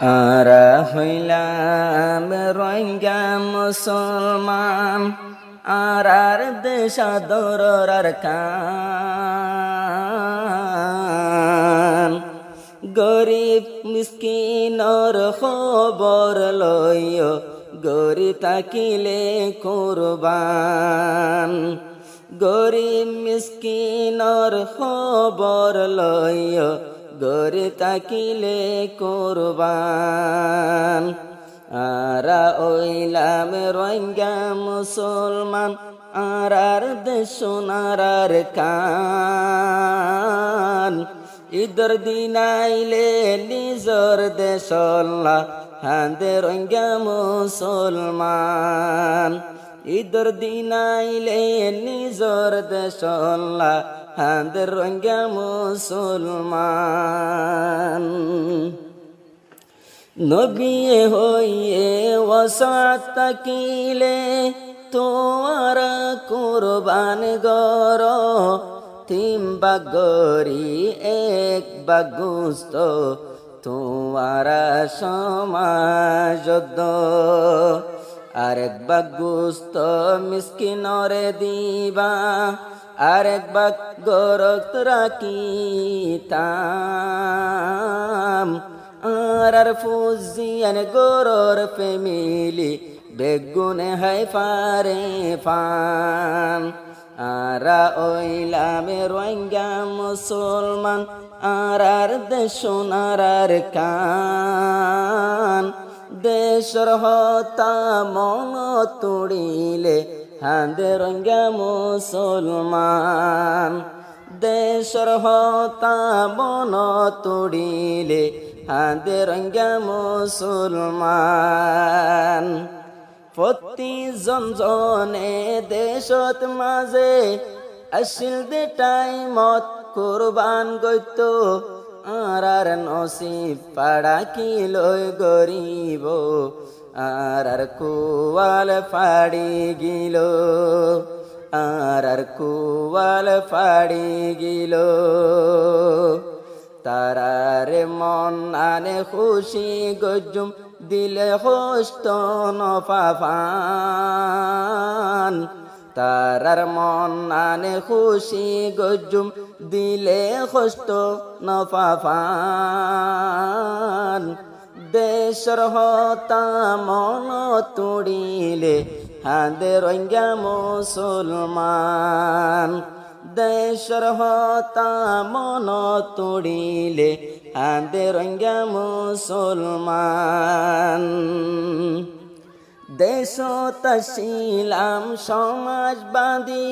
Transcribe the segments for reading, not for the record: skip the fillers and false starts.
আরা হইলাম রোহিঙ্গা মুসলমান, আর দেশ আদরার কান। গরিব মিসকিনর খবর লইয়, গরিব থাকিলে কুরবান। গরিব মিসকিনর খবর লইয়, গরিব থাকিলে কুরবান। আরা ওইলাম রোহিঙ্গা মুসলমান, আর দেশ সোনার কান। ঈদর দিন আইলে নিজর দেশল্লা, হাঁদে রোহিঙ্গা মুসলমান। ঈদর দিন আইলে নিজর দেশল্লা, হাঁদে রোহিঙ্গা মুসলমান। নবী হইয়ে ওয়াসাত তাকিলে, তোমার কুরবান গর। তিন ভাগ গরি এক ভাগ গোস্ত, তোমার সমাজ। আরেক ভাগ গোস্ত মিসকিনরে দিবা, আরেক ভাগ গরত রাখিতাম। আর ফুজিয়ান গরর ফ্যামিলি, বেগুনে হাই ফারে ফান। আরা ওইলাম রোহিঙ্গা মুসলমান, আর দেশ সোনার কান। দেশর হতা মন তুড়িলে, হাঁদে রোহিঙ্গা মুসলমান। দেশর হতা মন তুড়িলে, হাঁদে রোহিঙ্গা মুসলমান। প্রতি জনে দেশত মাঝে আসিল দে টাইমত কুরবান গইত। আর নসিব পাড়া কি লই গরিব, আর কুয়াল ফাড়ি গিল। আর কুয়াল ফাড়ি গিল। তারারে মন আনে খুশি গজুম, দিলে হোস্ত নফাফান। তারার মন আনে খুশি গজুম, দিলে হোস্ত নফাফান। দেশর হতা মন তুড়িলে, হাঁদে রোহিঙ্গা মুসলমান। দেশর হতা মন তুড়িলে, হাঁদে রোহিঙ্গা মুসলমান। দেশত আসিলাম সমাজ বাঁধি,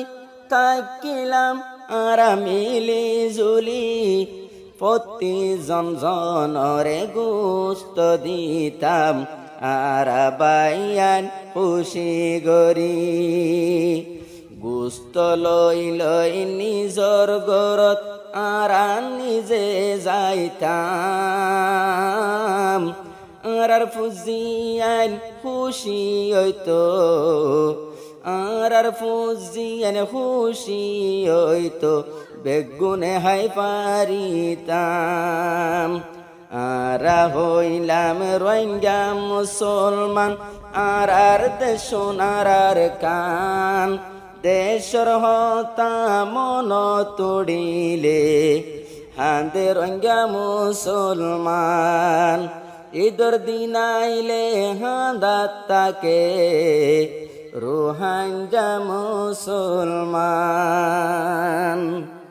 থাকিলাম আর মিলি জুলি। প্রতি জনরে গোস্ত দিতাম, আর বাইয়ান খুশি গরি। গোস্ত লই লই নিজর গরত, আর নিজে যাইতাম। আর ফুজিয়ান খুশি হইতো, আর ফুজিয়ান খুশি হইতো, বেগুনে হাই পারিতাম। আরা হইলাম রোহিঙ্গা মুসলমান, আর দেশ সোনার কান। দেশর হতা মন তুড়িলে, হাঁদে রোহিঙ্গা মুসলমান। ঈদর দিন আইলে হাঁদাত তাকে, রোহিঙ্গা মুসলমান।